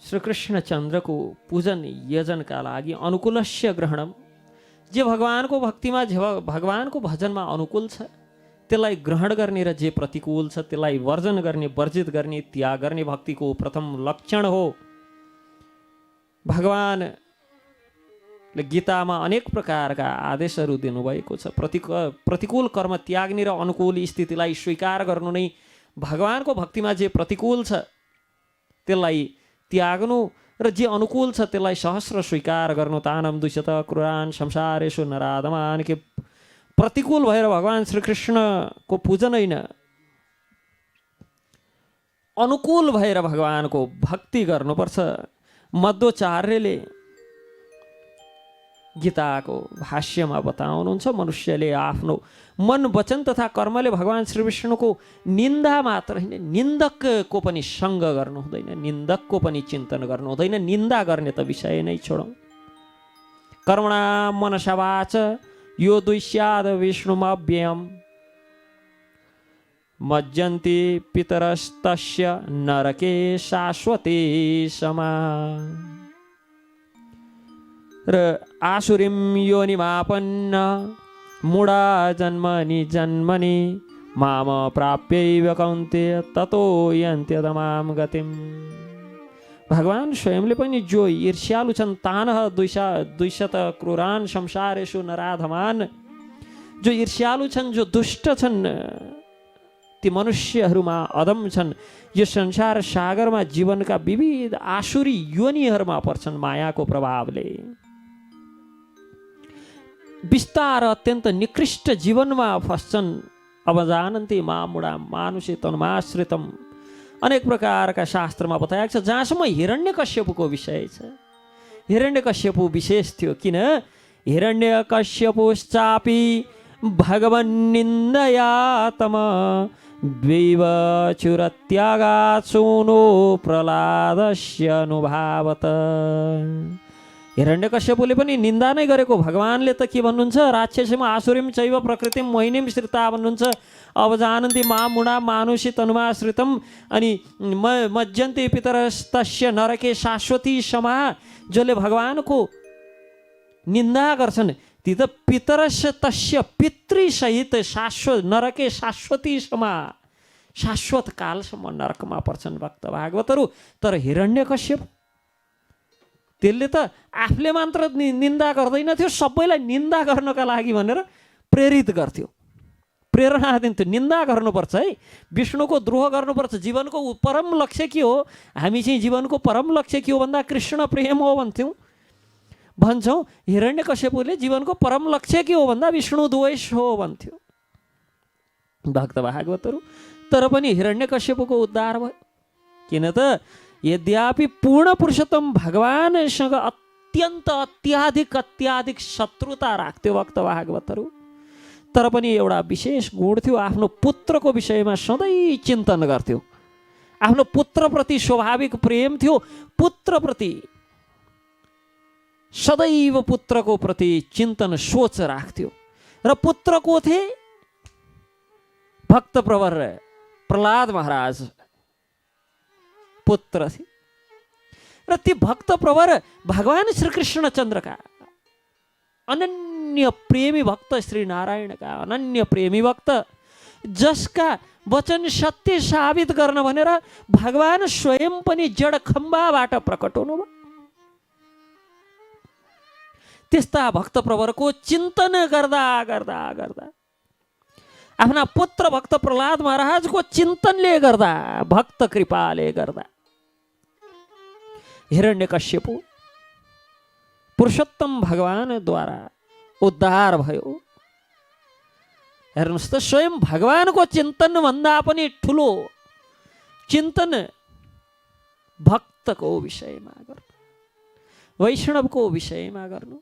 श्रीकृष्ण चन्द्रको पूजन यजनका लागि अनुकूलस्य ग्रहणम, जे भगवानको भक्तिमा जे भगवानको भजनमा अनुकूल छ त्यसलाई ग्रहण गर्ने र जे प्रतिकूल छ त्यसलाई वर्जन गर्ने, वर्जित गर्ने, त्याग गर्ने भक्तिको प्रथम लक्षण हो। भगवानले गीतामा अनेक प्रकारका आदेशहरू दिनुभएको छ। प्रतिकूल कर्म त्याग्ने र अनुकूल स्थितिलाई स्वीकार गर्नु नै भगवानको भक्तिमा जे प्रतिकूल छ त्यसलाई त्याग्नु र जे अनुकूल छ त्यसलाई सहस्र स्वीकार गर्नु। तानम दुष्यत क्रूरान संसारेषु नराधमान, के प्रतिकूल भएर भगवान श्रीकृष्णको पूजन होइन, अनुकूल भएर भगवानको भक्ति गर्नुपर्छ। मध्वाचार्यले गीताको भाष्यमा बताउनुहुन्छ, मनुष्यले आफ्नो मन वचन तथा कर्मले भगवान श्रीकृष्णको निन्दा मात्र होइन, निन्दकको पनि सङ्ग गर्नु हुँदैन, निन्दकको पनि चिन्तन गर्नु हुँदैन। निन्दा गर्ने त विषय नै छोडौँ। कर्मणा मनसा वाच यो द्विष्याद विष्णुमव्ययम् मज्जन्ति पितरस्तस्य नरके शाश्वते समा। र आसुरीं योनिमापन्न मूढा जन्मनि जन्मनि माम प्राप्यैव कौन्तेय ततो यन्त्यधमां गतिम्। भगवान स्वयंले पनि जो ईर्ष्यालु छन्, तानः द्विशत क्रूरान संसारेषु नराधमान, जो ईर्ष्यालु छन्, जो दुष्ट छन्, ती मनुष्यहरूमा अधम छन्। यो संसार सागरमा जीवनका विविध आसुरी योनिहरूमा पर्छन् मायाको प्रभावले। विस्तार अत्यन्त निकृष्ट जीवनमा फस्छन्। अब जानन्ति मामुडा मानुषे तन्माश्रितम, अनेक प्रकारका शास्त्रमा बताएको छ। जहाँसम्म हिरण्यकश्यपको विषय छ, हिरण्यकश्यपु विशेष थियो। किन? हिरण्यकश्यपुश्चापि भगवन्निन्दया तम द्वैवचुरत्यागात् सूनो प्रह्लादस्य अनुभावत। हिरण्यकश्यपुले पनि निन्दा नै गरेको। भगवानले त के भन्नुहुन्छ? राक्षसीम आसुरीम चैव प्रकृतिम मोहिनीम श्रिता भन्नुहुन्छ। अब जानन्ति मामुडा मानुषी तनुमाश्रितम, अनि मज्जन्ति पितरस्तस्य नरके शाश्वती समा। जसले भगवानको निन्दा गर्छन् ती त पितरस्य तस्य पितृसहित शाश्वत नरके शाश्वती समा, शाश्वत कालसम्म नरकमा पर्छन् भक्त भागवतहरू। तर हिरण्यकश्यप त्यसले त आफूले मात्र निन्दा गर्दैन थियो, सबैलाई निन्दा गर्नका लागि भनेर प्रेरित गर्थ्यो, प्रेरणा दिन्थ्यो। निन्दा गर्नुपर्छ है, विष्णुको द्रोह गर्नुपर्छ। जीवनको परम लक्ष्य के हो? हामी चाहिँ जीवनको परम लक्ष्य के हो भन्दा कृष्ण प्रेम हो भन्छौँ। हिरण्यकश्यपुले जीवनको परम लक्ष्य के हो भन्दा विष्णु द्वेष हो भन्थ्यो भक्त भागवतहरू। तर पनि हिरण्यकश्यपुको उद्धार भयो। किन त? यद्यपि पूर्ण पुरुषोत्तम भगवानसँग अत्यन्त अत्याधिक शत्रुता राख्थ्यो भक्त भागवतहरू, तर पनि एउटा विशेष गुण थियो, आफ्नो पुत्रको विषयमा सधैँ चिन्तन गर्थ्यो। आफ्नो पुत्रप्रति स्वाभाविक प्रेम थियो, पुत्रप्रति सदैव पुत्रको प्रति चिन्तन सोच राख्थ्यो। र पुत्र को थिए? भक्त प्रवर प्रह्लाद महाराज पुत्र थिए। र ती भक्त प्रवर भगवान श्रीकृष्ण चन्द्रका अनन्य प्रेमी भक्त, श्री नारायणका अनन्य प्रेमी भक्त, जसका वचन सत्य साबित गर्न भनेर भगवान स्वयं पनि जड खम्बाबाट प्रकट हुनुभयो। त्यस्ता भक्त प्रवरको चिन्तन गर्दा गर्दा गर्दा आफ्ना पुत्र भक्त प्रह्लाद महाराजको चिन्तनले गर्दा, भक्त कृपाले गर्दा हिरण्यकश्यपु पुरुषोत्तम भगवानद्वारा उद्धार भयो। हेर्नुहोस् त, स्वयं भगवानको चिन्तन भन्दा पनि ठुलो चिन्तन भक्तको विषयमा गर्नु, वैष्णवको विषयमा गर्नु।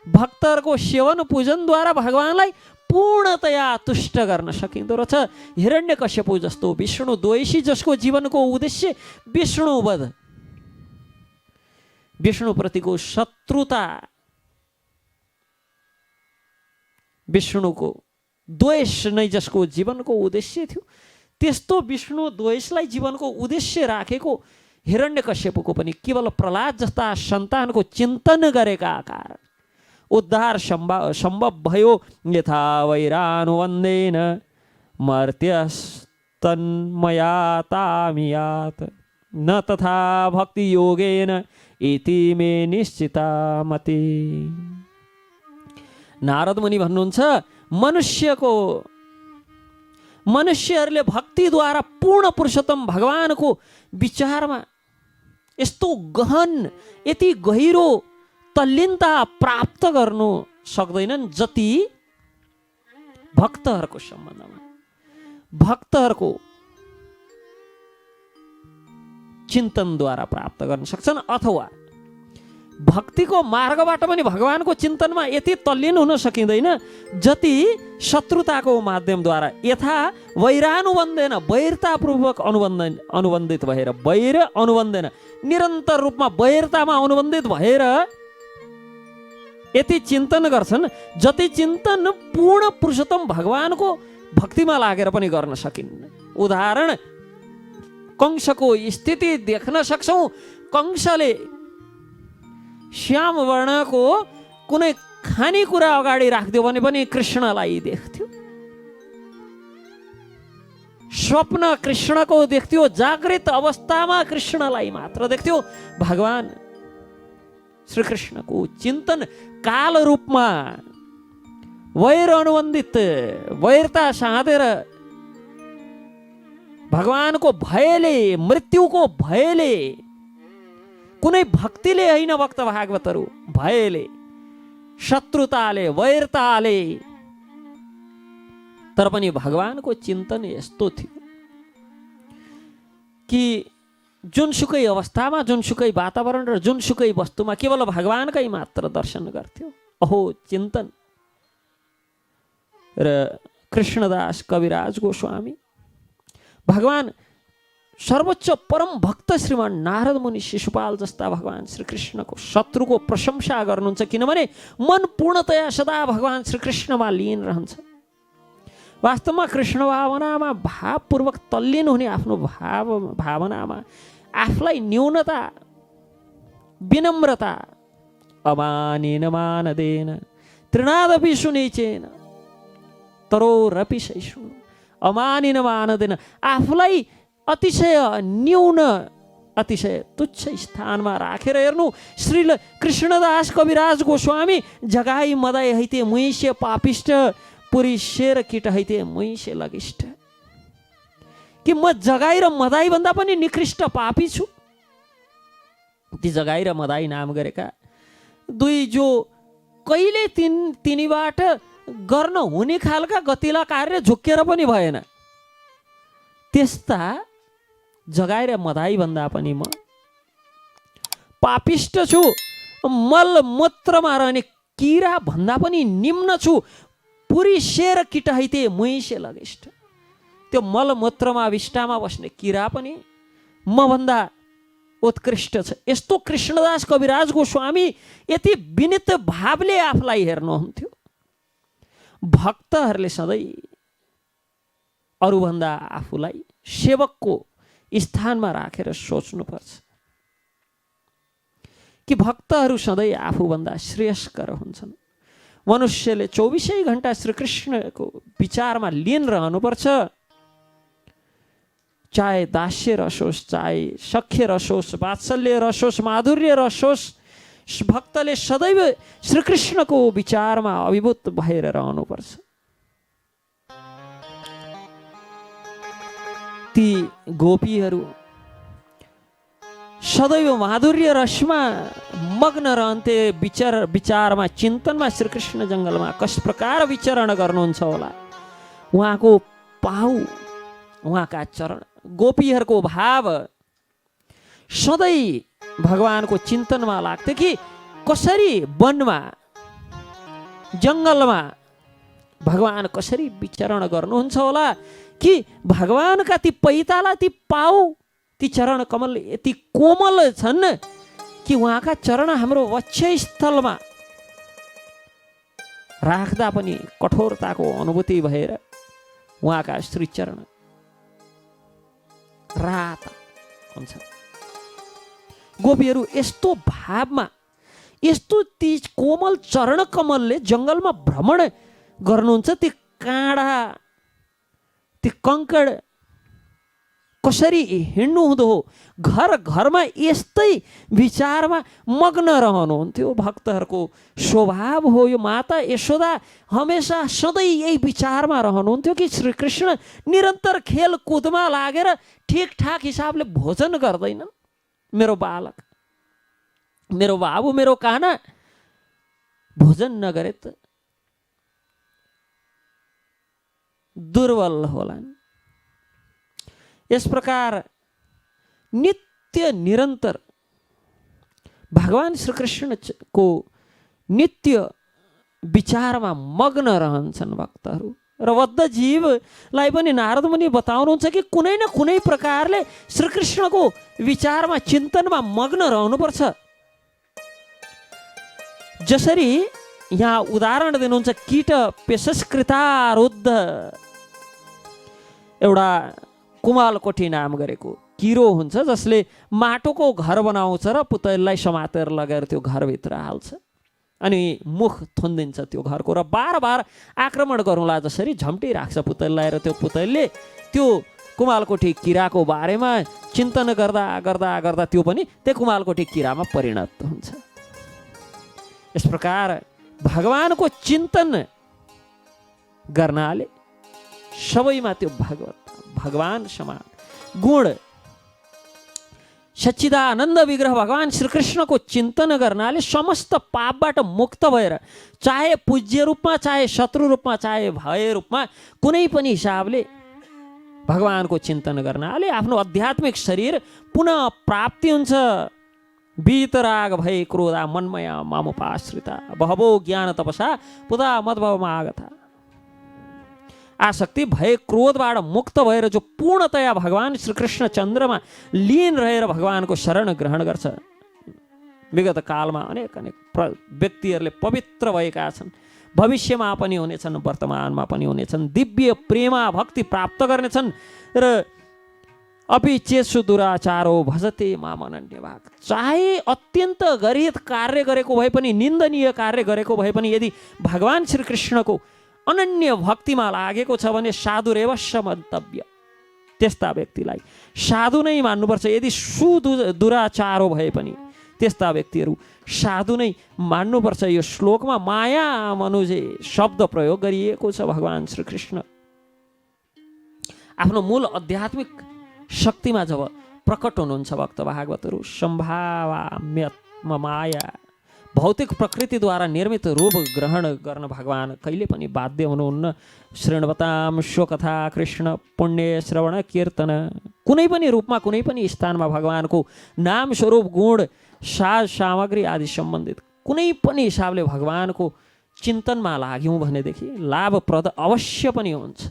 भक्तहरूको सेवन पूजनद्वारा भगवानलाई पूर्णतया तुष्ट गर्न सकिँदो रहेछ। हिरण्यकश्यपु जस्तो विष्णु द्वेषी, जसको जीवनको उद्देश्य विष्णुवध, विष्णुप्रतिको शत्रुता, विष्णुको द्वेष नै जसको जीवनको उद्देश्य थियो, त्यस्तो विष्णु द्वेषलाई जीवनको उद्देश्य राखेको हिरण्यकश्यपको पनि केवल प्रहलाद जस्ता सन्तानको चिन्तन गरेका कारण उद्धार सम्भव भयो। यथा वैरानुवन्देन मर्त्यस्तन्मयातामियात् न तथा भक्ति योगेन इति मे निश्चिता मति। नारद मुनि भन्नुहुन्छ मनुष्यहरूले भक्तिद्वारा पूर्ण पुरुषोत्तम भगवानको विचारमा यस्तो गहन यति गहिरो तल्लीनता प्राप्त गर्नु सक्दैनन् जति भक्तहरूको सम्बन्धमा भक्तहरूको चिन्तनद्वारा प्राप्त गर्न सक्छन्। अथवा भक्तिको मार्गबाट पनि भगवानको चिन्तनमा यति तल्लीन हुन सकिँदैन जति शत्रुताको माध्यमद्वारा। यथा वैरानुबन्धेन वैरतापूर्वक अनुबन्धित भएर वैर अनुबन्धेन निरन्तर रूपमा वैरतामा अनुबन्धित भएर यति चिन्तन गर्छन् जति चिन्तन पूर्ण पुरुषोत्तम भगवानको भक्तिमा लागेर पनि गर्न सकिन्न। उदाहरण कंसको स्थिति देख्न सक्छौँ। कंसले श्याम वर्णको कुनै खानेकुरा अगाडि राखिदियो भने पनि कृष्णलाई देख्थ्यो। स्वप्न कृष्णको देख्थ्यो, जागृत अवस्थामा कृष्णलाई मात्र देख्थ्यो। भगवान श्रीकृष्णको चिन्तन काल रूपमा वैर अनुबन्धित वैरता साँधेर भगवानको भयले मृत्युको भयले कुनै भक्तिले होइन भक्त भागवतहरू भयले शत्रुताले वैरताले तर पनि भगवानको चिन्तन यस्तो थियो कि जुनसुकै अवस्थामा जुनसुकै वातावरण र जुनसुकै वस्तुमा केवल भगवानकै मात्र दर्शन गर्थ्यो। अहो चिन्तन। र कृष्णदास कविराज गोस्वामी भगवान सर्वोच्च परम भक्त श्रीमान नारद मुनि शिशुपाल जस्ता भगवान श्रीकृष्णको शत्रुको प्रशंसा गर्नुहुन्छ, किनभने मन पूर्णतया सदा भगवान श्रीकृष्णमा लीन रहन्छ। वास्तवमा कृष्ण भावनामा भावपूर्वक तल्लीन हुने आफ्नो भावनामा आफूलाई न्यूनता विनम्रता अमानेन मानदेन तृणादपि सुनिचेन तरोरपि सहिष्णु अमानेन मानदेन आफूलाई अतिशय न्यून अतिशय तुच्छ स्थानमा राखेर हेर्नु। श्री कृष्णदास कविराज गोस्वामी जगाई मदाई हैते मुइसे पापिष्ट पुरी शेर किट हैते मुइसे लगिष्ट कि म जगाई र मदाई भन्दा पनि निकृष्ट पापी छु। ती जगाई र मदाई नाम गरेका दुई जो कहिले तिनीबाट गर्न हुने खालका गतिला कार्य झुक्केर पनि भएन, त्यस्ता जगाएर मदाई भन्दा पनि म पापिष्ट छु। मल मूत्रमा रहने किरा भन्दा पनि निम्न छु। पुरी शेर किटाइते मुइसे लगिष्ट त्यो मल मूत्रमा विष्टामा बस्ने किरा पनि म भन्दा उत्कृष्ट छ। यस्तो कृष्णदास कविराज गोस्वामी यति विनित भावले आफूलाई हेर्नुहुन्थ्यो। भक्तहरूले सधैँ अरूभन्दा आफूलाई सेवकको स्थानमा राखेर सोच्नुपर्छ कि भक्तहरू सधैँ आफूभन्दा श्रेयस्कर हुन्छन्। मनुष्यले 24 घण्टा श्रीकृष्णको विचारमा लीन रहनुपर्छ। चाहे दास्य रस होस्, चाहे सख्य रस होस्, वात्सल्य रस होस्, माधुर्य रस होस्, भक्तले सदैव श्रीकृष्णको विचारमा अभिभूत भएर रहनुपर्छ। ती गोपीहरू सदैव माधुर्य रसमा मग्न रहन्थे। विचारमा चिन्तनमा श्रीकृष्ण जङ्गलमा कस प्रकार विचरण गर्नुहुन्छ होला। उहाँको पाउ उहाँका चरण गोपीहरूको भाव सधैँ भगवानको चिन्तनमा लाग्थ्यो कि कसरी वनमा जङ्गलमा भगवान कसरी विचरण गर्नुहुन्छ होला कि भगवानका ती पैताला ती पाउ ती चरण कमल यति कोमल छन् कि उहाँका चरण हाम्रो वक्षस्थलमा राख्दा पनि कठोरताको अनुभूति भएर उहाँका श्री चरण राता हुन्छ। गोपीहरू यस्तो भावमा, यस्तो ती कोमल चरण कमलले जङ्गलमा भ्रमण गर्नुहुन्छ। ती काँडा, ती कङ्कड कसरी हिँड्नु हुँदो हो, घर घरमा यस्तै विचारमा मग्न रहनुहुन्थ्यो। भक्तहरूको स्वभाव हो यो। माता यशोदा हमेसा सधैँ यही विचारमा रहनुहुन्थ्यो कि श्रीकृष्ण निरन्तर खेलकुदमा लागेर ठिकठाक हिसाबले भोजन गर्दैनन्। मेरो बालक, मेरो बाबु, मेरो काना भोजन नगरे त दुर्बल होलान्। यस प्रकार नित्य निरन्तर भगवान श्रीकृष्णको नित्य विचारमा मग्न रहन्छन् भक्तहरू। र बद्ध जीवलाई पनि नारद मुनि बताउनुहुन्छ कि कुनै न कुनै प्रकारले श्रीकृष्णको विचारमा, चिन्तनमा मग्न रहनुपर्छ। जसरी यहाँ उदाहरण दिनुहुन्छ, कीट पेशस्कृतारुद्ध एउटा कुमालकोठी नाम गरेको किरो हुन्छ, जसले माटोको घर बनाउँछ र पुतलीलाई समातेर लगेर त्यो घरभित्र हाल्छ अनि मुख थुनिदिन्छ त्यो घरको, र बार बार आक्रमण गरौँला जसरी झम्टिराख्छ पुतलीलाई। र त्यो पुतलीले त्यो कुमालकोठी किराको बारेमा चिन्तन गर्दा गर्दा गर्दा त्यो पनि त्यो कुमालकोठी किरामा परिणत हुन्छ। यस प्रकार भगवानको चिन्तन गर्नाले सबैमा त्यो भगवान समान गुण, सच्चिदानन्द विग्रह भगवान श्रीकृष्णको चिन्तन गर्नाले समस्त पापबाट मुक्त भएर, चाहे पूज्य रूपमा, चाहे शत्रु रूपमा, चाहे भय रूपमा, कुनै पनि हिसाबले भगवानको चिन्तन गर्नाले आफ्नो आध्यात्मिक शरीर पुनः प्राप्ति हुन्छ। वीतराग भय क्रोधा मन्मया मामुपाश्रिता बहवो ज्ञान तपसा पुधा मद्भवमा आगता। आसक्ति भय क्रोधबाट मुक्त भएर जो पूर्णतया भगवान श्रीकृष्ण चन्द्रमा लीन रहेर भगवानको शरण ग्रहण गर्छ। विगत कालमा अनेक अनेक व्यक्तिहरूले पवित्र भएका छन्, भविष्यमा पनि हुनेछन्, वर्तमानमा पनि हुनेछन्, दिव्य प्रेमा भक्ति प्राप्त गर्नेछन्। र अपि चेसु दुराचारो भजते माम अनन्य भाग। चाहे अत्यन्त गरिब कार्य गरेको भए पनि, निन्दनीय कार्य गरेको भए पनि, यदि भगवान श्रीकृष्णको अनन्य भक्तिमा लागेको छ भने साधुरेवश्य मन्तव्य, त्यस्ता व्यक्तिलाई साधु नै मान्नुपर्छ। यदि दुराचारो भए पनि त्यस्ता व्यक्तिहरू साधु नै मान्नुपर्छ। यो श्लोकमा माया मनुजे शब्द प्रयोग गरिएको छ। भगवान श्रीकृष्ण आफ्नो मूल आध्यात्मिक शक्तिमा जब प्रकट हुनुहुन्छ भक्त भागवतहरू, सम्भावाम्यत्म माया, भौतिक प्रकृतिद्वारा निर्मित रूप ग्रहण गर्न भगवान कहिले पनि बाध्य हुनुहुन्न। शृण्वतां स्वकथा कृष्ण पुण्य श्रवण कीर्तन। कुनै पनि रूपमा, कुनै पनि स्थानमा भगवानको नाम स्वरूप, गुण, साज सामग्री आदि सम्बन्धित कुनै पनि हिसाबले भगवानको चिन्तनमा लाग्यौँ भनेदेखि लाभप्रद अवश्य पनि हुन्छ,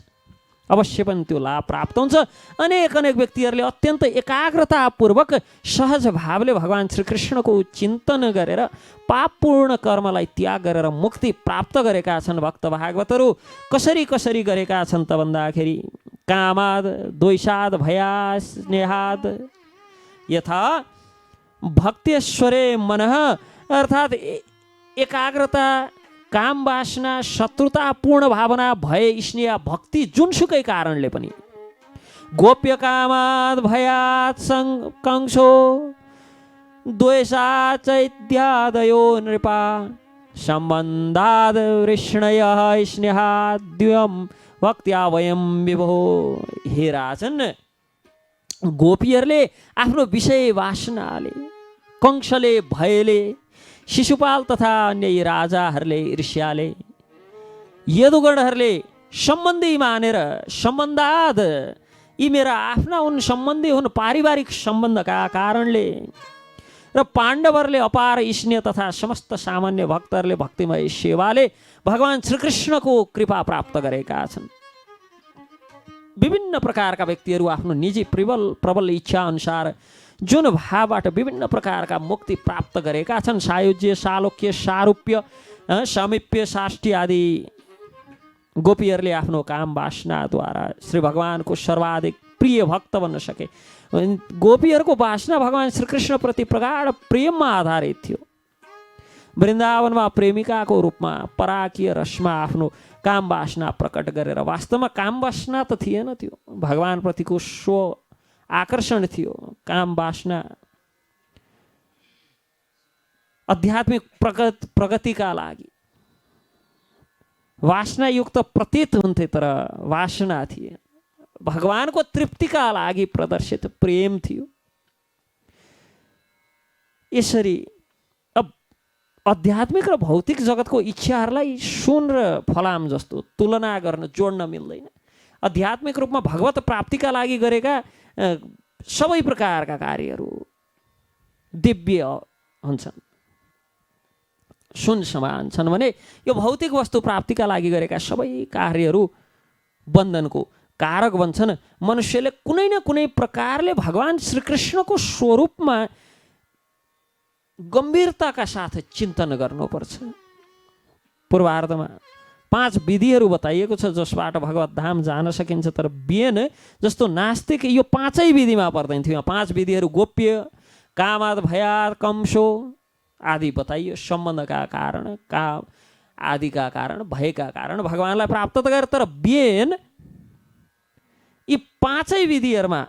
अवश्य पनि त्यो लाभ प्राप्त हुन्छ। अनेक अनेक व्यक्तिहरूले अत्यन्त एकाग्रतापूर्वक सहज भावले भगवान श्रीकृष्णको चिन्तन गरेर पापपूर्ण कर्मलाई त्याग गरेर मुक्ति प्राप्त गरेका छन् भक्त भागवतहरू। कसरी कसरी गरेका छन् त भन्दाखेरि, कामाद द्वैषाद भयाद स्नेहाद यथा भक्तेश्वरे मनः, अर्थात् एकाग्रता, काम वासना, शत्रुतापूर्ण भावना, भय, स्नेह, भक्ति जुनसुकै कारणले पनि, गोप्य कामाद भयात कंसो द्वेषाद चैत्यादयो नृपा सम्बन्धाद वृष्णय स्नेहाद द्वयम भक्त्या वयम विभो। हे राजन, गोपीहरूले आफ्नो विषय वासनाले, कंसले भयले, शिशुपाल तथा अन्य राजाहरूले ईर्ष्याले, यदुगणहरूले सम्बन्धी मानेर, सम्बन्धाद, यी मेरा आफ्ना हुन्, सम्बन्धी हुन्, पारिवारिक सम्बन्धका कारणले, र पाण्डवहरूले अपार स्नेह तथा समस्त सामान्य भक्तहरूले भक्तिमय सेवाले भगवान श्रीकृष्णको कृपा प्राप्त गरेका छन्। विभिन्न प्रकारका व्यक्तिहरू आफ्नो निजी प्रबल इच्छा अनुसार जुन भावबाट विभिन्न प्रकारका मुक्ति प्राप्त गरेका छन्, सायुज्य, सालोक्य, सारूप्य, समीप्य, साष्टी आदि गोपीहरूले आफ्नो काम वासनाद्वारा श्री भगवानको सर्वाधिक प्रिय भक्त बन्न सके। गोपीहरूको वासना भगवान श्रीकृष्णप्रति प्रगाढ प्रेममा आधारित थियो। वृन्दावनमा प्रेमिकाको रूपमा पराकीय रसमा आफ्नो काम वासना प्रकट गरेर, वास्तवमा काम वासना त थिएन, त्यो भगवानप्रतिको स्व आकर्षण थियो। काम वासना आध्यात्मिक प्रगतिका लागि वासनायुक्त प्रतीत हुन्थे, तर वासना थिए। भगवानको तृप्तिका लागि प्रदर्शित प्रेम थियो। यसरी अब आध्यात्मिक र भौतिक जगतको इच्छाहरूलाई सुन र फलाम जस्तो तुलना गर्न जोड्न मिल्दैन। आध्यात्मिक रूपमा भगवत प्राप्तिका लागि गरेका सबै प्रकारका कार्यहरू दिव्य हुन्छन्, सुन समान छन् भने यो भौतिक वस्तु प्राप्तिका लागि गरेका सबै कार्यहरू बन्धनको कारक बन्छन्। मनुष्यले कुनै न कुनै प्रकारले भगवान श्रीकृष्णको स्वरूपमा गम्भीरताका साथ चिन्तन गर्नुपर्छ। पूर्वार्धमा 5 विधिहरू बताइएको छ जसबाट भगवत धाम जान सकिन्छ, तर बिएन जस्तो नास्तिक यो 5 विधिमा पर्दैन थियो। 5 विधिहरू गोप्य, कामाद भयाद कमशो आदि बताइयो। सम्बन्धका कारण, काम आदिका कारण, भयका कारण भगवानलाई प्राप्त गरे, तर बिएन यी 5 विधिहरूमा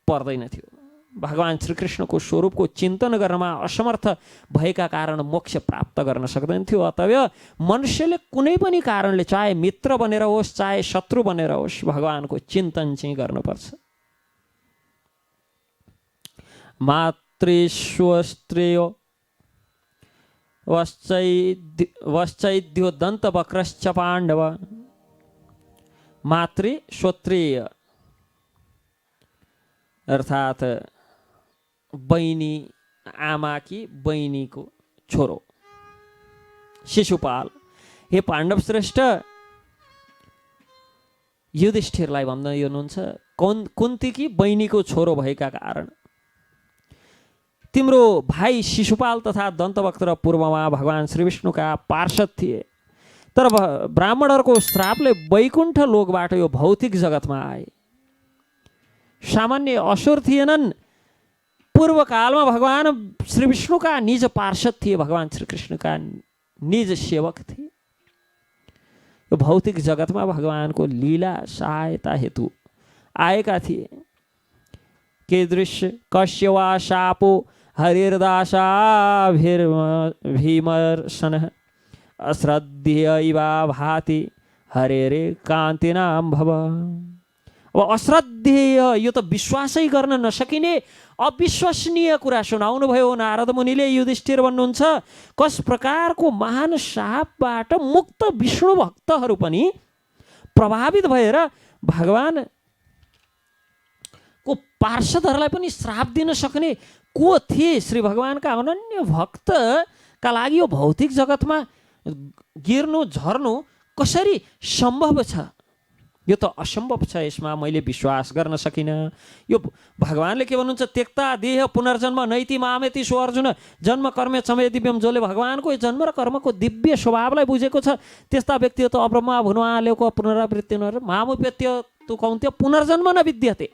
पर्दैन थियो। भगवान श्रीकृष्णको स्वरूपको चिन्तन गर्नमा असमर्थ भएका कारण मोक्ष प्राप्त गर्न सक्दैन थियो। अतएव मनुष्यले कुनै पनि कारणले, चाहे मित्र बनेर होस् चाहे शत्रु बनेर होस्, भगवानको चिन्तन चाहिँ गर्नुपर्छ। मातृश्वस्त्रेय वश्चैद्यो दन्तवक्रश्च पाण्डव। मातृ श्रोत्रिय अर्थात् बहिनी, आमाकी बहिनीको छोरो शिशुपाल। हे पाण्डव श्रेष्ठ, युधिष्ठिरलाई भन्दै हुनुहुन्छ कुन्तीकी बहिनीको छोरो भएका कारण तिम्रो भाइ शिशुपाल तथा दन्तवक्त र पूर्वमा भगवान श्रीविष्णुका पार्षद थिए, तर ब्राह्मणहरूको श्रापले वैकुण्ठ लोकबाट यो भौतिक जगतमा आए। सामान्य असुर थिएनन्, पूर्वकालमा भगवान श्रीविष्णुका निज पार्षद थिए, भगवान श्रीकृष्णका निज सेवक थिए। यो भौतिक जगतमा भगवानको लीला सहायता हेतु आएका थिए। कीदृश कस्य वा शापो हरिर्दासाभिर्भीमर्शनः अश्रद्धेयैवा भाति हरेरे कान्तिनां भव। अब अश्रद्धेय, यो त विश्वासै गर्न नसकिने अविश्वसनीय कुरा सुनाउनु भयो नारद मुनिले। युधिष्ठिर भन्नुहुन्छ कस प्रकारको महान शापबाट मुक्त विष्णु भक्तहरू पनि प्रभावित भएर भगवान को पार्षदहरूलाई पनि श्राप दिन सक्ने को थिए? श्री भगवानका अनन्य भक्तका लागि यो भौतिक जगतमा गिर्नु झर्नु कसरी सम्भव छ? यो त असम्भव छ, यसमा मैले विश्वास गर्न सकिनँ। यो भगवानले के भन्नुहुन्छ? त्यक्ता देह पुनर्जन्म नैति मामेति सो अर्जुन जन्म कर्मे चमे दिव्यम। जसले भगवानको यो जन्म र कर्मको दिव्य स्वभावलाई बुझेको छ त्यस्ता व्यक्ति त अब्रह्मा भुनुवालेको पुनरावृत्ति मामुप्यत्य तु कौन्त्य पुनर्जन्म न विद्यते।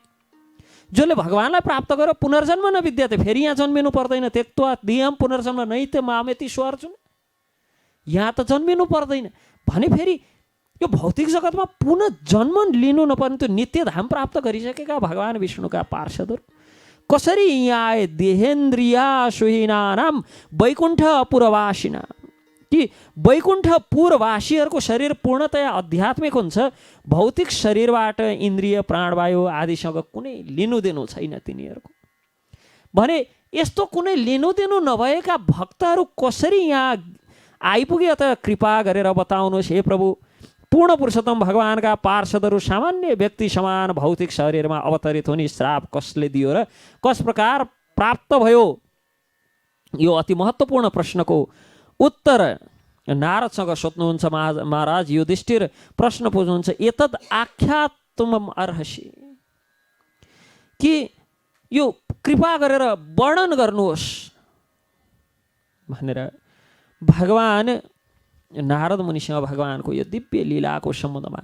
जसले भगवानलाई प्राप्त गर्यो पुनर्जन्म न विद्यते, फेरि यहाँ जन्मिनु पर्दैन। त्यक्त्वा देहम पुनर्जन्म नैते मामेति सो अर्जुन, यहाँ त जन्मिनु पर्दैन भने फेरि यो भौतिक जगतमा पुनः जन्म लिनु नपर्ने त्यो नित्य धाम प्राप्त गरिसकेका भगवान विष्णुका पार्षदहरू कसरी यहाँ आए? देहेन्द्रिया सुहीनानाम वैकुण्ठ पुरवासिना, कि वैकुण्ठ पुरवासीहरूको शरीर पूर्णतया आध्यात्मिक हुन्छ, भौतिक शरीरबाट इन्द्रिय प्राणवायु आदिसँग कुनै लिनुदिनु छैन तिनीहरूको। भने यस्तो कुनै लिनुदिनु नभएका भक्तहरू कसरी यहाँ आइपुगे? अत कृपा गरेर बताउनुहोस् हे प्रभु। पूर्ण पुरुषोत्तम भगवानका पार्षदहरू सामान्य व्यक्ति समान भौतिक शरीरमा अवतरित हुने श्राप कसले दियो र कस प्रकार प्राप्त भयो? यो अति महत्त्वपूर्ण प्रश्नको उत्तर नारदसँग सोध्नुहुन्छ महाराज। युधिष्ठिर प्रश्न बुझ्नुहुन्छ, एतद् आख्यातुमम अर्हसि, कि यो कृपा गरेर वर्णन गर्नुहोस् भनेर भगवान नारद मुनिसँग भगवानको यो दिव्य लीलाको सम्बन्धमा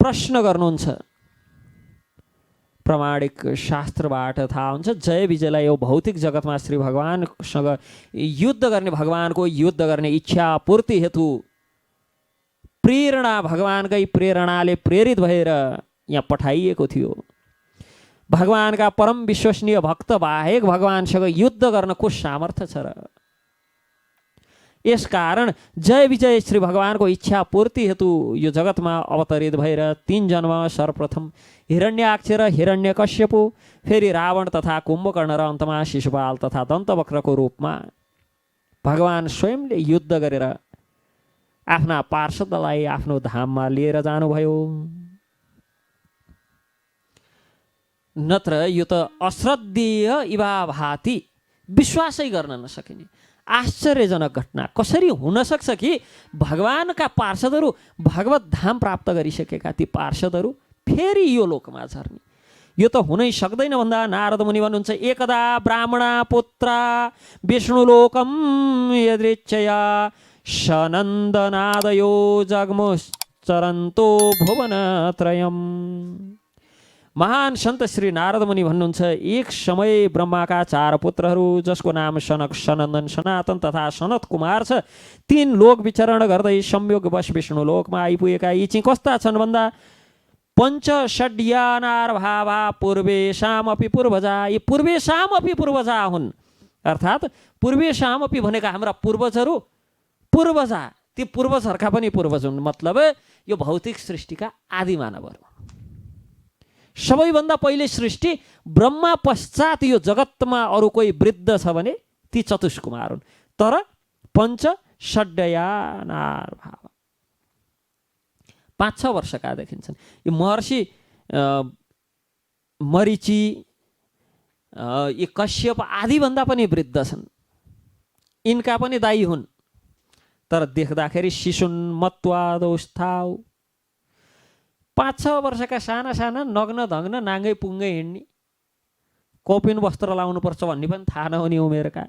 प्रश्न गर्नुहुन्छ। प्रामाणिक शास्त्रबाट थाहा हुन्छ। जय विजयलाई यो भौतिक जगतमा श्री भगवानसँग युद्ध गर्ने, भगवानको युद्ध गर्ने इच्छा पूर्ति हेतु प्रेरणा, भगवानकै प्रेरणाले प्रेरित भएर यहाँ पठाइएको थियो। भगवानका परम विश्वसनीय भक्त बाहेक भगवानसँग युद्ध गर्न को सामर्थ्य छ र? यसकारण जय विजय श्री भगवानको इच्छा पूर्ति हेतु यो जगतमा अवतरित भएर 3 जन्म सर्वप्रथम हिरण्याक्ष र हिरण्यकश्यपु, फेरि रावण तथा कुम्भकर्ण र अन्तमा शिशुपाल तथा दन्तवक्रको रूपमा भगवान स्वयंले युद्ध गरेर आफ्ना पार्षदलाई आफ्नो धाममा लिएर जानुभयो। नत्र यो त अश्रद्धेय इवाभाति, विश्वासै गर्न नसकिने आश्चर्यजनक घटना कसरी हुन सक्छ कि भगवानका पार्षदहरू, भगवत धाम प्राप्त गरिसकेका ती पार्षदहरू फेरि यो लोकमा झर्ने? यो त हुनै सक्दैन भन्दा नारद मुनि भन्नुहुन्छ, एकदा ब्राह्मणा पुत्रा विष्णुलोकम यदृच्छया सनन्दनादयो जग्मुश्चरन्तो भुवनत्रयम्। महान सन्त श्री नारद मुनि भन्नुहुन्छ, एक समय ब्रह्माका 4 पुत्रहरू, जसको नाम सनक, सनन्दन, सनातन तथा सनत कुमार छ, 3 लोक विचरण गर्दै संयोगवश विष्णु लोकमा आइपुगेका। यी चाहिँ कस्ता छन् भन्दा पञ्चषड्यानार भावा पूर्वेशामपि पूर्वजा। यी पूर्वेशामपि पूर्वजा हुन्, अर्थात् पूर्वेशामपि भनेका हाम्रा पूर्वजहरू, पूर्वजा ती पूर्वजहरूका पनि पूर्वज हुन्। मतलब यो भौतिक सृष्टिका आदि मानवहरू, सबैभन्दा पहिले सृष्टि ब्रह्मा पश्चात यो जगतमा अरू कोही वृद्ध छ भने ती चतुष्कुमार हुन्। तर पञ्चषड्यानार भाव 5-6 वर्षका देखिन्छन्। यो महर्षि मरीचि, यी कश्यप आदिभन्दा पनि वृद्ध छन्, यिनका पनि दाई हुन्। तर देख्दाखेरि शिशुन मत्वादौस्थाउ, 5-6 वर्षका साना साना नग्न धग्न नाङ्गै पुङ्गै हिँड्ने, कौपिन वस्त्र लाउनुपर्छ भन्ने पनि थाहा नहुने उमेरका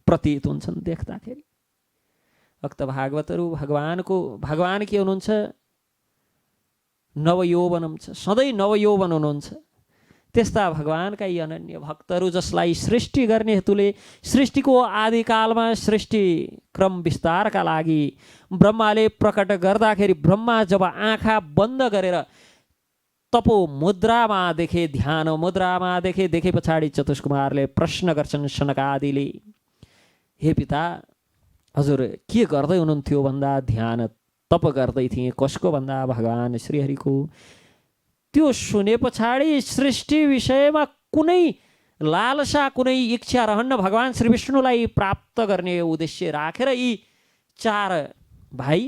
प्रतीत हुन्छन् देख्दाखेरि। भक्त भागवतहरू भगवान के हुनुहुन्छ? नवयौवनम छ, सधैँ नवयौवन हुनुहुन्छ। त्यस्ता भगवानका यी अनन्य भक्तहरू, जसलाई सृष्टि गर्ने हेतुले सृष्टिको आदिकालमा सृष्टि क्रम विस्तारका लागि ब्रह्माले प्रकट गर्दाखेरि, ब्रह्मा जब आँखा बन्द गरेर तपो मुद्रामा देखे, ध्यान मुद्रामा देखे पछाडि चतुष्कुमारले प्रश्न गर्छन् सनकादिले, हे पिता, हजुर के गर्दै हुनुहुन्थ्यो भन्दा ध्यान तप गर्दै थिएँ। कसको भन्दा भगवान श्रीहरिको। त्यो सुने पछाडि सृष्टि विषयमा कुनै लालसा, कुनै इच्छा रहन्न। भगवान श्री विष्णुलाई प्राप्त गर्ने उद्देश्य राखेर यी 4 भाइ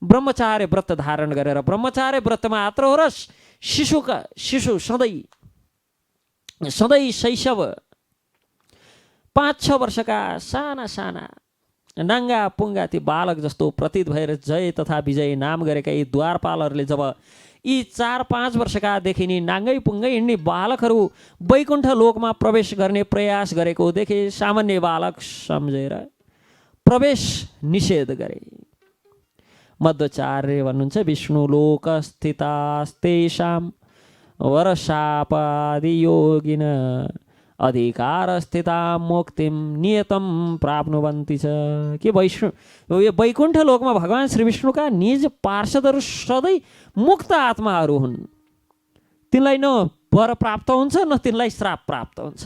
ब्रह्मचार्य व्रत धारण गरेर, ब्रह्मचार्य व्रत मात्र हो र शिशु सधैँ शैशव 5-6 वर्षका साना साना नाङ्गा पुङ्गा ती बालक जस्तो प्रतीत भएर जय तथा विजय नाम गरेका यी द्वारपालहरूले जब यी 4-5 वर्षका देखि नि नाङ्गै पुङ्गै हिँड्ने बालकहरू वैकुण्ठ लोकमा प्रवेश गर्ने प्रयास गरेको देखे, सामान्य बालक सम्झेर प्रवेश निषेध गरे। मध्वाचार्य भन्नुहुन्छ, विष्णु लोक स्थितास्तेषां वरशापादि योगिन अधिकार स्थिता मुक्तिम नियतम प्राप्नुवन्ति छ। के यो वैकुण्ठ लोकमा भगवान श्री विष्णुका निज पार्षदहरू सधैँ मुक्त आत्माहरू हुन्। तिनलाई न वर प्राप्त हुन्छ, न तिनलाई श्राप प्राप्त हुन्छ।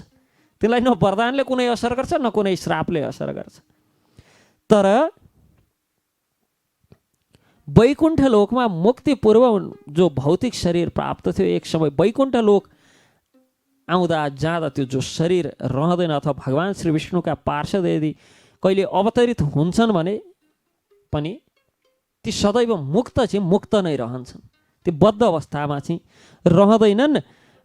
तिनलाई न वरदानले कुनै असर गर्छ, न कुनै श्रापले असर गर्छ। तर वैकुण्ठ लोकमा मुक्ति पूर्व जो भौतिक शरीर प्राप्त थियो, एक समय वैकुण्ठ लोक आउँदा जाँदा त्यो जो शरीर रहँदैन, अथवा भगवान श्री विष्णुका पार्षद यदि कहिले अवतरित हुन्छन् भने पनि ती सदैव मुक्त नै रहन्छन्। ती बद्ध अवस्थामा चाहिँ रहँदैनन्।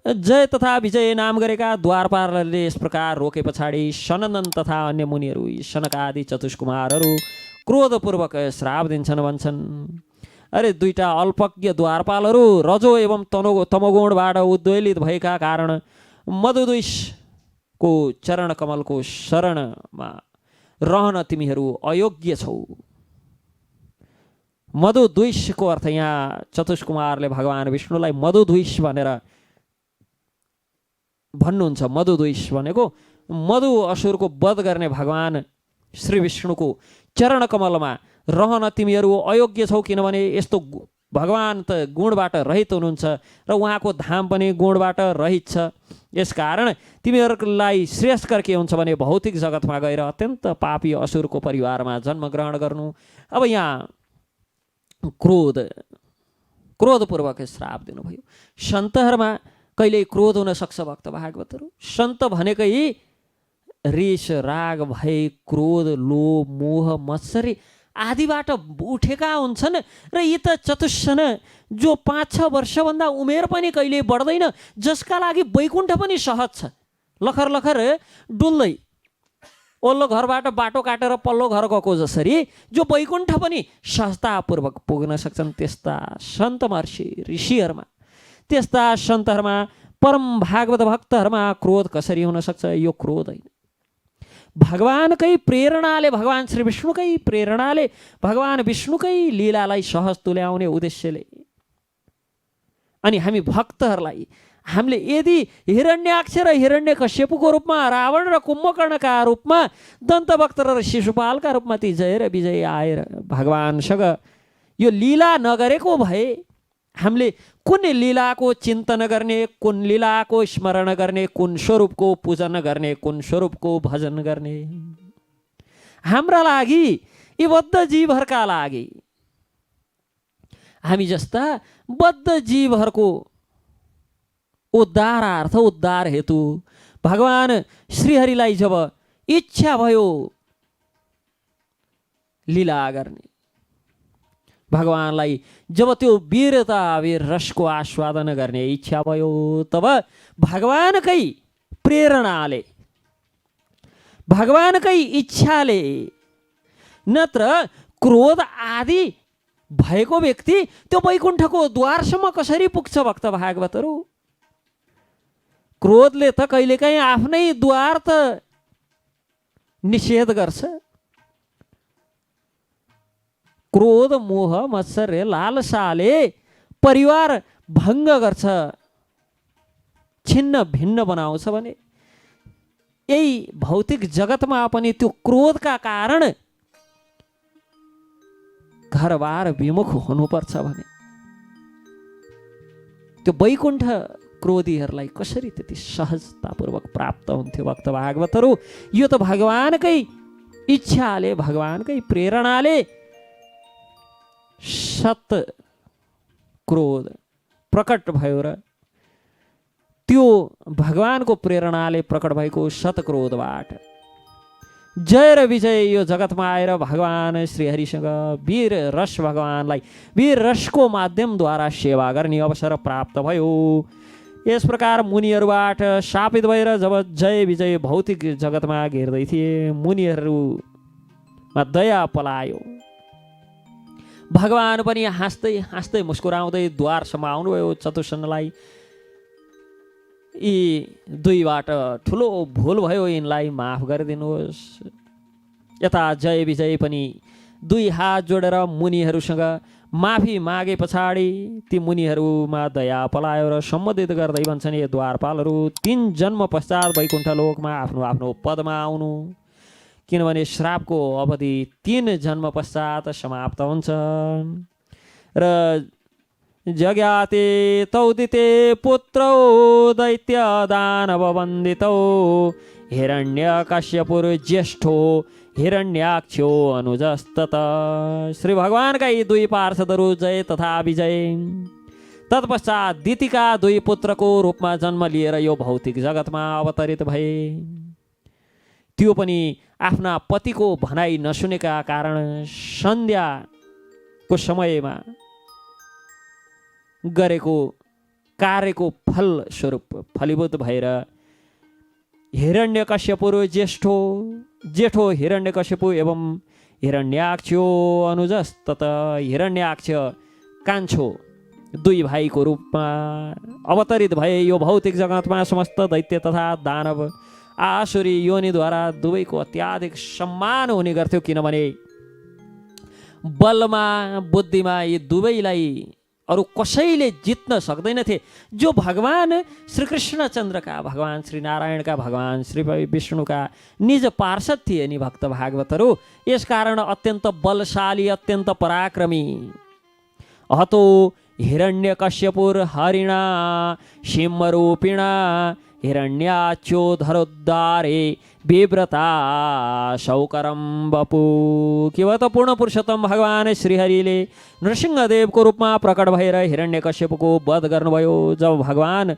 जय तथा विजय नाम गरेका द्वारपालहरूले यस प्रकार रोके पछाडि सनन्दन तथा अन्य मुनिहरू, सनकादि चतुष्कुमारहरू क्रोधपूर्वक श्राप दिन्छन्, भन्छन्, अरे 2टा अल्पज्ञ द्वारपालहरू रजो एवं तमोगुणबाट उद्वेलित भएका कारण मधुद्विषको चरण कमलको शरणमा रहन तिमीहरू अयोग्य छौ। मधुद्विषको अर्थ यहाँ चतुष्कुमारले भगवान विष्णुलाई मधुद्विष भनेर भन्नुहुन्छ। मधुद्विष भनेको मधु असुरको वध गर्ने भगवान श्री विष्णुको चरण कमलमा रहन तिमीहरू अयोग्य छौ, किनभने यस्तो भगवान त गुणबाट रहित हुनुहुन्छ र उहाँको धाम पनि गुणबाट रहित छ। यसकारण तिमीहरूलाई श्रेयस्कर के हुन्छ भने भौतिक जगतमा गएर अत्यन्त पापी असुरको परिवारमा जन्म ग्रहण गर्नु। अब यहाँ क्रोधपूर्वक श्राप दिनुभयो। सन्तहरूमा कहिले क्रोध हुन सक्छ भक्त भागवतहरू। सन्त भनेकै रिस राग भय क्रोध लोभ मोह मत्सरी आदिबाट उठेका हुन्छन् र यी त चतुष्सन जो 5-6 वर्षभन्दा उमेर पनि कहिले बढ्दैन, जसका लागि वैकुण्ठ पनि सहज छ। लखर लखर डुल्दै ओल्लो घरबाट बाटो काटेर पल्लो घर गएको जसरी जो वैकुण्ठ पनि सहजतापूर्वक पुग्न सक्छन्, त्यस्ता सन्त महर्षि ऋषिहरूमा, त्यस्ता सन्तहरूमा परम भागवत भक्तहरूमा क्रोध कसरी हुन सक्छ? यो क्रोध होइन, भगवानकै प्रेरणाले, भगवान श्री विष्णुकै प्रेरणाले, भगवान विष्णुकै लीलालाई सहज तुल्याउने उद्देश्यले। अनि हामी भक्तहरूलाई हामीले यदि हिरण्याक्ष र हिरण्यकश्यपको रूपमा, रावण र कुम्भकर्णका रूपमा, दन्तवक्त र शिशुपालका रूपमा ती जय र विजय आएर भगवानसँग यो लीला नगरेको भए हामीले कुन लीलाको चिन्तन गर्ने, कुन लीलाको स्मरण गर्ने, कुन स्वरूपको पूजन गर्ने, कुन स्वरूपको भजन गर्ने? हाम्रा लागि, यी बद्ध जीवहरूका लागि, हामी जस्ता बद्ध जीवहरूको उद्धारार्थ, उद्धार हेतु भगवान श्रीहरिलाई जब इच्छा भयो लीला गर्ने, भगवानलाई जब त्यो वीरता वीर रसको आस्वादन गर्ने इच्छा भयो, तब भगवानकै प्रेरणाले, भगवानकै इच्छाले, नत्र क्रोध आदि भएको व्यक्ति त्यो वैकुण्ठको द्वारसम्म कसरी पुग्छ? भक्त भागवतहरू, क्रोधले त कहिलेकाहीँ आफ्नै द्वार त निषेध गर्छ। क्रोध मोह मत्सर्य लालसाले परिवार भङ्ग गर्छ, छिन्न भिन्न बनाउँछ भने यही भौतिक जगतमा पनि त्यो क्रोधका कारण घरबार विमुख हुनुपर्छ भने त्यो वैकुण्ठ क्रोधीहरूलाई कसरी त्यति सहजतापूर्वक प्राप्त हुन्थ्यो? भक्त भागवतहरू, यो त भगवानकै इच्छाले, भगवानकै प्रेरणाले सत क्रोध प्रकट भयो र त्यो भगवानको प्रेरणाले प्रकट भएको सतक्रोधबाट जय र विजय यो जगतमा आएर भगवान श्रीहरिसँग वीर रस, भगवानलाई वीर रसको माध्यमद्वारा सेवा गर्ने अवसर प्राप्त भयो। यस प्रकार मुनिहरूबाट शापित भएर जब जय विजय भौतिक जगतमा घेर्दै थिए, मुनिहरूमा दया पलायो। भगवान पनि हाँस्दै हाँस्दै मुस्कुराउँदै द्वारसम्म आउनुभयो चतुष्सनलाई। यी दुईबाट ठुलो भुल भयो, यिनलाई माफ गरिदिनुहोस्। यता जय विजय पनि दुई हात जोडेर मुनिहरूसँग माफी मागे पछाडि ती मुनिहरूमा दया पलायो र सम्बोधित गर्दै भन्छन्, ये द्वारपालहरू 3 जन्म पश्चात वैकुण्ठ लोकमा आफ्नो आफ्नो पदमा आउनु, किनभने श्रापको अवधि 3 जन्म पश्चात समाप्त हुन्छ। र जग्याते तौदिते पुत्रौ दैत्य दानव वन्दितौ हिरण्यकश्यपुर ज्येष्ठो हिरण्याक्षो अनुजस्तत। श्री भगवानका यी दुई पार्षदहरू जय तथा विजय तत्पश्चात दितिका 2 पुत्रको रूपमा जन्म लिएर यो भौतिक जगतमा अवतरित भए। त्यो पनि आफ्ना पतिको भनाइ नसुनेका कारण सन्ध्याको समयमा गरेको कार्यको फल स्वरूप फलीभूत भएर हिरण्यकश्यपु जेठो हिरण्यकश्यपु एवं हिरण्याक्षो अनुजस्तत हिरण्याक्ष कान्छो 2 भाइको रूपमा अवतरित भए। यो भौतिक जगतमा समस्त दैत्य तथा दानव आसुरी योनिद्वारा दुवैको अत्याधिक सम्मान हुने गर्थ्यो, किनभने बलमा बुद्धिमा यी दुवैलाई अरू कसैले जित्न सक्दैनथे। जो भगवान श्रीकृष्णचन्द्रका, भगवान श्री नारायणका, भगवान श्री विष्णुका निज पार्षद थिए नि भक्त भागवतहरू। यसकारण अत्यन्त बलशाली, अत्यन्त पराक्रमी। अहतो हिरण्यकश्यपुर हरिणा सिंहरूपिणा हिरण्याच्योधरोद्धारे विव्रता शौकरम बपु। के भयो त पूर्ण पुरुषोत्तम भगवान श्रीहरिले नृसिंहदेवको रूपमा प्रकट भएर हिरण्यकश्यपको वध गर्नुभयो। जब भगवान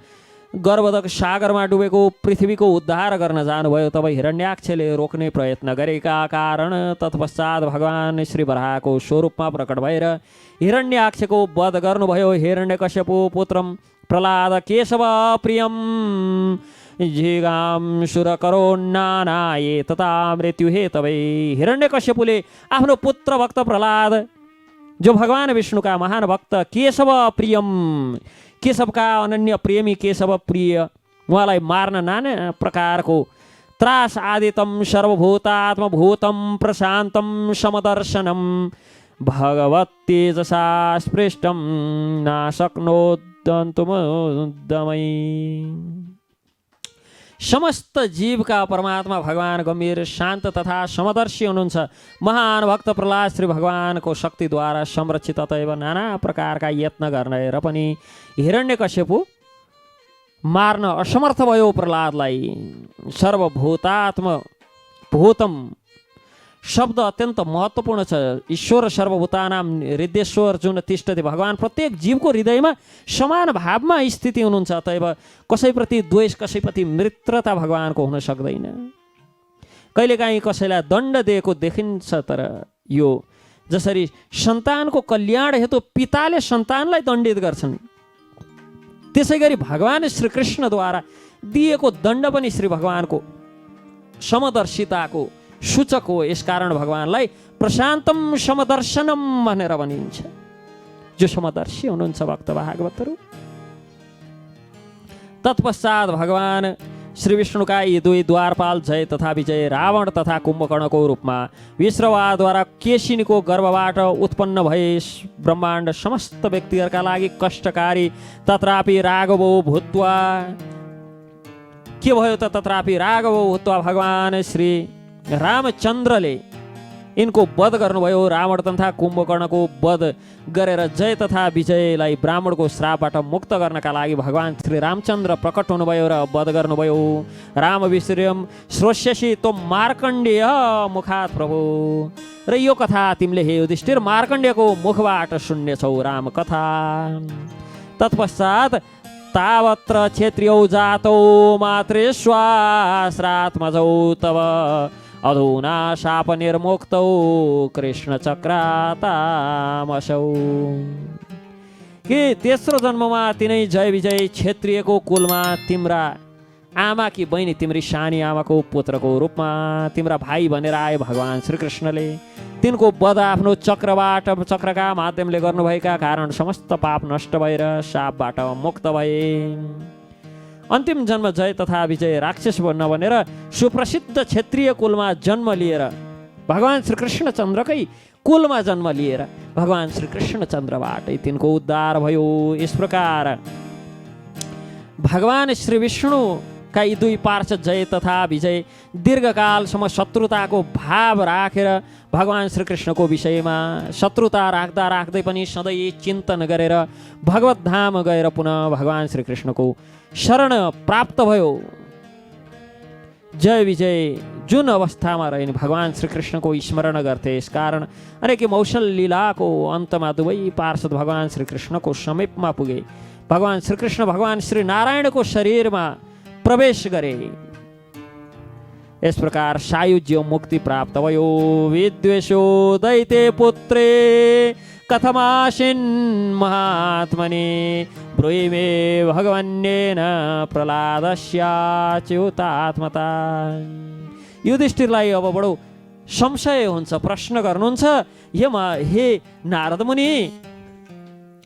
गर्भदक सागरमा डुबेको पृथ्वीको उद्धार गर्न जानुभयो तब हिरण्याक्षले रोक्ने प्रयत्न गरेका कारण तत्पश्चात भगवान श्री वराहको स्वरूपमा प्रकट भएर हिरण्याक्षको वध गर्नुभयो। हिरण्यकश्यपो पुत्रम प्रहलाद केशव प्रियम जिगाम सुरकरो नानाये तथा मृत्यु हे तबै। हिरण्यकश्यपुले आफ्नो पुत्र भक्त प्रहलाद, जो भगवान विष्णुका महान भक्त केशव प्रियम, केशवका अनन्य प्रेमी केशव प्रिय, उहाँलाई मार्न नाना प्रकारको त्रास आदितम सर्वभूतात्मभूतम प्रशान्तम समदर्शनम भगवत्तेजसा स्पृष्टम नाशक्नोदन्तुमुद्दमै। समस्त जीवका परमात्मा भगवान गम्भीर शान्त तथा समदर्शी हुनुहुन्छ। महान भक्त प्रहलाद श्री भगवानको शक्तिद्वारा संरक्षित अतएव नाना प्रकारका यत्न गरेर पनि हिरण्यकश्यपु मार्न असमर्थ भयो प्रहलादलाई। सर्वभूतात्मभूतम शब्द अत्यन्त महत्त्वपूर्ण छ। ईश्वर सर्वभूतानां हृदयेश्वर जुन तिष्ठति, भगवान प्रत्येक जीवको हृदयमा समान भावमा स्थिति हुनुहुन्छ। अतएव कसैप्रति द्वेष, कसैप्रति मित्रता भगवानको हुन सक्दैन। कहिलेकाहीँ कसैलाई दण्ड दिएको देखिन्छ, तर यो जसरी सन्तानको कल्याण हेतु पिताले सन्तानलाई दण्डित गर्छन्, त्यसै गरी भगवान श्रीकृष्णद्वारा दिएको दण्ड पनि श्री भगवानको समदर्शिताको सूचक हो। यसकारण भगवानलाई प्रशान्तम समदर्शनम भनेर भनिन्छ। जो समदर्शी हुनुहुन्छ भक्त भागवतहरू। तत्पश्चात भगवान श्री विष्णुका यी दुई द्वारपाल जय तथा विजय रावण तथा कुम्भकर्णको रूपमा विश्रवाद्वारा केशिनीको गर्भबाट उत्पन्न भए ब्रह्माण्ड समस्त व्यक्तिहरूका लागि कष्टकारी तत्रापि राघवो भूत्वा। के भयो त तत्रापि राघवो भूत्वा भगवान श्री रामचन्द्रले यिनको वध गर्नुभयो। रावण तथा कुम्भकर्णको वध गरेर जय तथा विजयलाई ब्राह्मणको श्रापबाट मुक्त गर्नका लागि भगवान श्री रामचन्द्र प्रकट हुनुभयो र वध गर्नुभयो। राम विश्रयम श्रोष्यसि त्वं मार्कण्डेय मुखात प्रभु। र यो कथा तिमीले हे युधिष्ठिर मार्कण्डेयको मुखबाट सुन्नेछौ राम कथा। तत्पश्चात तावत्र क्षेत्रियौ जातौ मातृश्वास्रात्मजौ तव अधुना शाप निर्मुक्तौ कृष्ण चक्रातामसौ। के तेस्रो जन्ममा तिनै जय विजय क्षेत्रीयको कुलमा तिम्रा आमा कि बहिनी, तिम्री सानी आमाको पुत्रको रूपमा तिम्रा भाइ भनेर आए भगवान श्रीकृष्णले। तिनको वध आफ्नो चक्रका माध्यमले गर्नुभएका कारण समस्त पाप नष्ट भएर शापबाट मुक्त भए। अन्तिम जन्म जय तथा विजय राक्षस नबनेर सुप्रसिद्ध क्षेत्रीय कुलमा जन्म लिएर भगवान श्रीकृष्णचन्द्रकै कुलमा जन्म लिएर भगवान श्रीकृष्णचन्द्रबाटै तिनको उद्धार भयो। यस प्रकार भगवान श्री विष्णुका यी दुई पार्षद जय तथा विजय दीर्घकालसम्म शत्रुताको भाव राखेर भगवान श्रीकृष्णको विषयमा शत्रुता राख्दा राख्दै पनि सधैँ चिन्तन गरेर भगवत धाम गएर पुनः भगवान श्रीकृष्णको शरण प्राप्त भयो। जय विजय जुन अवस्थामा रहे भगवान श्रीकृष्णको स्मरण गर्थे। यसकारण अनेक मौसल लीलाको अन्तमा दुवै पार्षद भगवान श्रीकृष्णको समीपमा पुगे। भगवान श्रीकृष्ण भगवान श्री नारायणको शरीरमा प्रवेश गरे। यस प्रकार सायुज्य मुक्ति प्राप्त भयो। विद्वेषो दैते पुत्रे कथमासिन् महात्मने ब्रूहि भगवन्येन प्रहलादस्याच्युतात्मता। युधिष्ठिरलाई अब बडो संशय हुन्छ, प्रश्न गर्नुहुन्छ, हे नारद मुनि,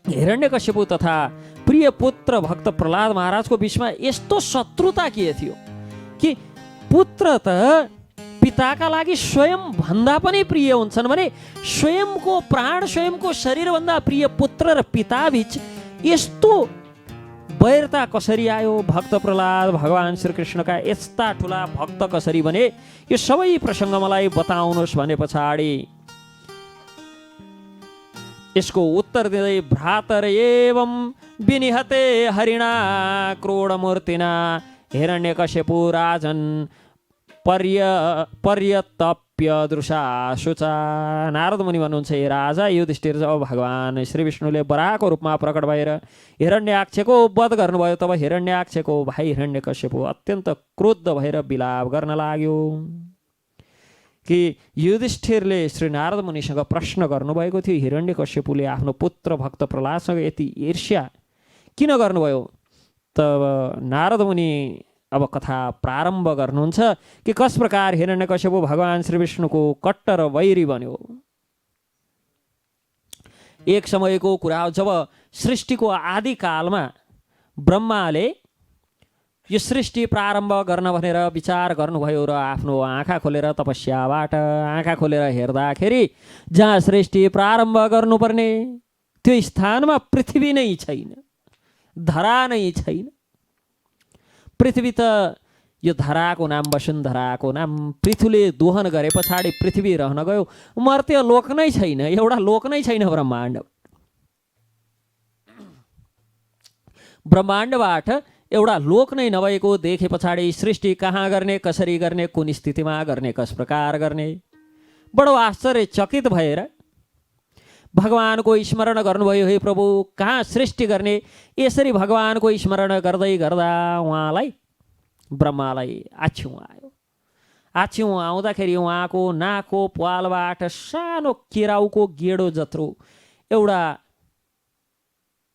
हिरण्यकश्यपु तथा प्रिय पुत्र भक्त प्रहलाद महाराजको बीचमा यस्तो शत्रुता के थियो कि पुत्र त पिताका लागि स्वयं भन्दा पनि प्रिय हुन्छन् भने स्वयंको प्राण, स्वयंको शरीरभन्दा प्रिय पुत्र र पिताबीच यस्तो वैरता कसरी आयो? भक्त प्रहलाद भगवान श्रीकृष्णका यस्ता ठुला भक्त कसरी बने? यो सबै प्रसङ्ग मलाई बताउनुहोस् भने पछाडि यसको उत्तर दिँदै भ्रातर एवं विनिहते हरिणा क्रोडमूर्तिना हिरण्यकश्यपु राजन पर्यतप्य दृशाशुचा। नारद मुनि भन्नुहुन्छ, हे राजा युधिष्ठिर, जब भगवान श्री विष्णुले वराहको रूपमा प्रकट भएर हिरण्याक्षको वध गर्नुभयो तब हिरण्याक्षको भाइ हिरण्यकश्यपु अत्यन्त क्रोध भएर विलाप गर्न लाग्यो कि युधिष्ठिरले श्री नारद मुनिसँग प्रश्न गर्नुभएको थियो, हिरण्यकश्यपुले आफ्नो पुत्र भक्त प्रहलादसँग यति ईर्ष्या किन गर्नुभयो? तब नारद मुनि अब कथा प्रारम्भ गर्नुहुन्छ कि कस प्रकार हिरण्यकश्यपु भगवान श्री विष्णुको कट्टर वैरी बन्यो। एक समयको कुरा हो, जब सृष्टिको आदिकालमा ब्रह्माले यो सृष्टि प्रारम्भ गर्न भनेर विचार गर्नुभयो र आफ्नो आँखा खोलेर तपस्याबाट आँखा खोलेर हेर्दाखेरि जहाँ सृष्टि प्रारम्भ गर्नुपर्ने त्यो स्थानमा पृथ्वी नै छैन, धरा नै छैन। पृथ्वी त यो धराको नाम वसुन्धराको नाम पृथ्वीले दोहन गरे पछाडि पृथ्वी रहन गयो, मर्त्य लोक नै छैन, एउटा लोक नै छैन ब्रह्माण्ड। ब्रह्माण्डबाट एउटा लोक नै नभएको देखे पछाडि सृष्टि कहाँ गर्ने, कसरी गर्ने, कुन स्थितिमा गर्ने, कस प्रकार गर्ने, बडो आश्चर्यचकित भएर भगवानको स्मरण गर्नुभयो। हे प्रभु, कहाँ सृष्टि गर्ने? यसरी भगवानको स्मरण गर्दै गर्दा उहाँलाई ब्रह्मालाई आछ्यौँ आयो। आछ्यौँ आउँदाखेरि उहाँको नाकको प्वालबाट सानो केराउको गेडो जत्रो एउटा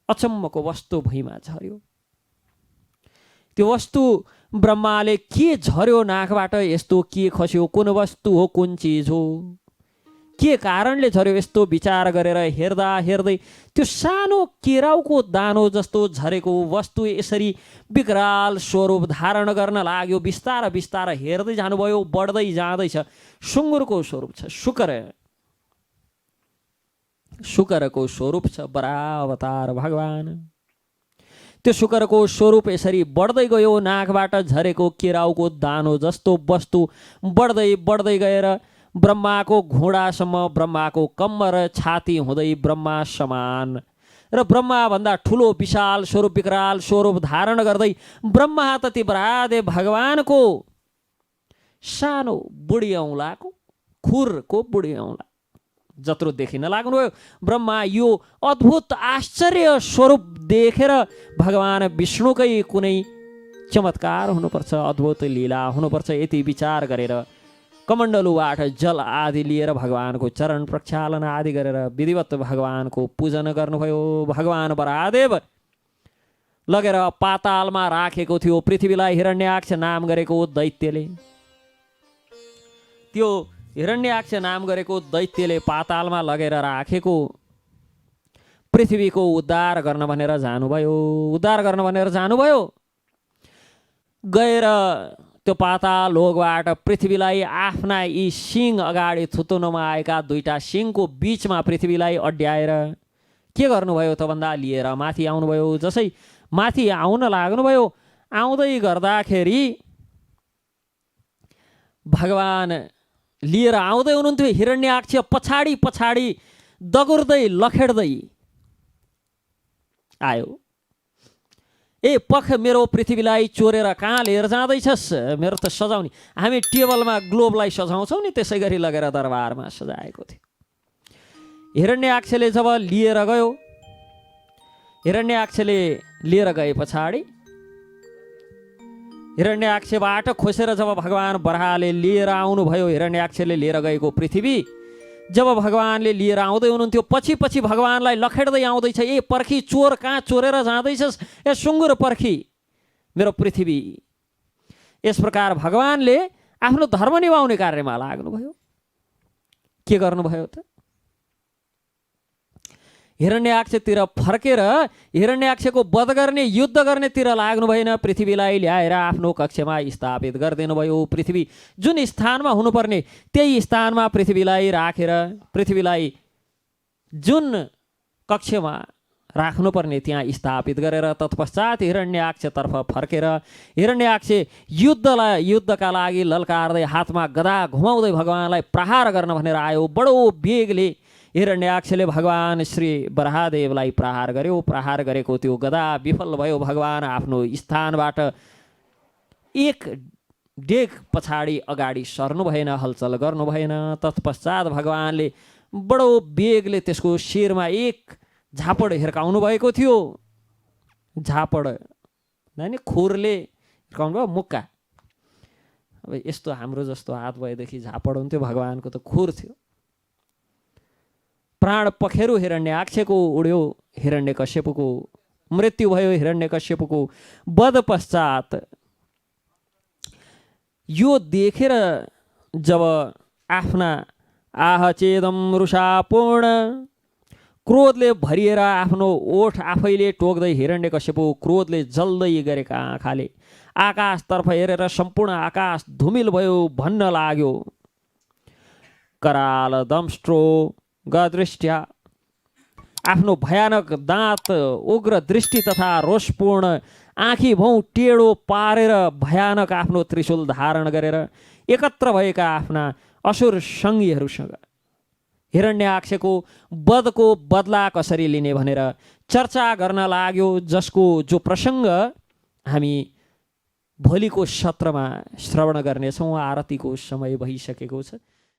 अचम्मको वस्तु भुइँमा झर्यो। त्यो वस्तु ब्रह्माले के झर्यो नाकबाट, यस्तो के खस्यो, कुन वस्तु हो, कुन चिज हो, के कारणले झर्यो, यस्तो विचार गरेर हेर्दा हेर्दै त्यो सानो केराउको दानो जस्तो झरेको वस्तु यसरी विकराल स्वरूप धारण गर्न लाग्यो। बिस्तार बिस्तार हेर्दै जानुभयो, बढ्दै जाँदैछ। सुँगुरको स्वरूप छ, शुकरको स्वरूप छ, बराह अवतार भगवान। त्यो शुकरको स्वरूप यसरी बढ्दै गयो, नाकबाट झरेको केराउको दानो जस्तो वस्तु बढ्दै बढ्दै गएर ब्रह्माको घुँडासम्म, ब्रह्माको कम्मर छाती हुँदै ब्रह्मा समान र ब्रह्माभन्दा ठुलो विशाल स्वरूप विकराल स्वरूप धारण गर्दै ब्रह्मा तति बरादे भगवानको सानो बुढी औँलाको खुरको बुढी औँला जत्रो देखिन लाग्नुभयो। ब्रह्मा यो अद्भुत आश्चर्य स्वरूप देखेर भगवान विष्णुकै कुनै चमत्कार हुनुपर्छ, अद्भुत लीला हुनुपर्छ, यति विचार गरेर कमण्डलुबाट जल आदि लिएर भगवानको चरण प्रक्षालन आदि गरेर विधिवत भगवानको पूजन गर्नुभयो। भगवान बरादेव लगेर पातालमा राखेको थियो पृथ्वीलाई हिरण्याक्ष नाम गरेको दैत्यले। त्यो हिरण्याक्ष नाम गरेको दैत्यले पातालमा लगेर राखेको पृथ्वीको उद्धार गर्न भनेर जानुभयो। गएर त्यो पाताल लोकबाट पृथ्वीलाई आफ्ना यी सिङ अगाडि थुतुनमा आएका दुईटा सिङको बीचमा पृथ्वीलाई अड्याएर के गर्नुभयो त भन्दा लिएर माथि आउनुभयो। जसै माथि आउन लाग्नुभयो, आउँदै गर्दाखेरि भगवान लिएर आउँदै हुनुहुन्थ्यो। हिरण्याक्ष पछाडि पछाडि दगुर्दै लखेड्दै आयो। ए पख, मेरो पृथ्वीलाई चोरेर कहाँ लिएर जाँदैछस्? मेरो त सजाउने, हामी टेबलमा ग्लोबलाई सजाउँछौँ नि, त्यसै गरी लगेर दरबारमा सजाएको थियो। हिरण्याक्षले जब लिएर गयो, हिरण्याक्षले लिएर गए पछाडि हिरण्याक्षबाट खोसेर जब भगवान बराहले लिएर आउनुभयो, हिरण्याक्षले लिएर गएको पृथ्वी जब भगवानले लिएर आउँदै हुनुहुन्थ्यो, पछि पछि भगवानलाई लखेड्दै आउँदैछ। ए पर्खी, चोर कहाँ चोरेर जाँदैछस्? ए सुँगुर पर्खी, मेरो पृथ्वी। यस प्रकार भगवानले आफ्नो धर्म निभाउने कार्यमा लाग्नुभयो। के गर्नुभयो त? हिरण्याक्षतिर फर्केर हिरण्याक्षको वध गर्ने युद्ध गर्नेतिर लाग्नु भएन। पृथ्वीलाई ल्याएर आफ्नो कक्षमा स्थापित गरिदिनु भयो। पृथ्वी जुन स्थानमा हुनुपर्ने त्यही स्थानमा पृथ्वीलाई राखेर पृथ्वीलाई जुन कक्षमा राख्नुपर्ने त्यहाँ स्थापित गरेर तत्पश्चात हिरण्याक्षतर्फ फर्केर हिरण्याक्ष युद्धका लागि ललकार्दै हातमा गदा घुमाउँदै भगवानलाई प्रहार गर्न भनेर आयो। बडो वेगले हिरण्याक्षले भगवान श्री वराहदेवलाई प्रहार गर्यो। प्रहार गरेको त्यो गदा विफल भयो। भगवान आफ्नो स्थानबाट एक डेग पछाडि अगाडि सर्नु भएन, हलचल गर्नु भएन। तत्पश्चात भगवानले बडो वेगले त्यसको शिरमा एक झापड हिर्काउनु भएको थियो। झापड नि खुरले हिर्काउनु भयो, मुक्का। अब यस्तो हाम्रो जस्तो हात भएदेखि झापड हुन्थ्यो, भगवानको त खुर थियो। प्राण पखेरु हिरण्याक्षको उड्यो। हिरण्यकश्यपको मृत्यु भयो। हिरण्यकश्यपको वध पश्चात यो देखेर जब आफ्ना आहचेदम रुषापूर्ण क्रोधले भरिएर आफ्नो ओठ आफैले टोक्दै हिरण्यकश्यपु क्रोधले जल्दै गरेका आँखाले आकाशतर्फ हेरेर सम्पूर्ण आकाश धुमिल भयो भन्न लाग्यो। कराल दंष्ट्रो गदृष्ट्या आफ्नो भयानक दाँत उग्र दृष्टि तथा रोषपूर्ण आँखी भौँ टेढो पारेर भयानक आफ्नो त्रिशूल धारण गरेर एकत्र भएका आफ्ना असुर सङ्गीहरूसँग हिरण्याक्षको वधको बदला कसरी लिने भनेर चर्चा गर्न लाग्यो। जसको जो प्रसङ्ग हामी भोलिको सत्रमा श्रवण गर्नेछौँ। आरतीको समय भइसकेको छ।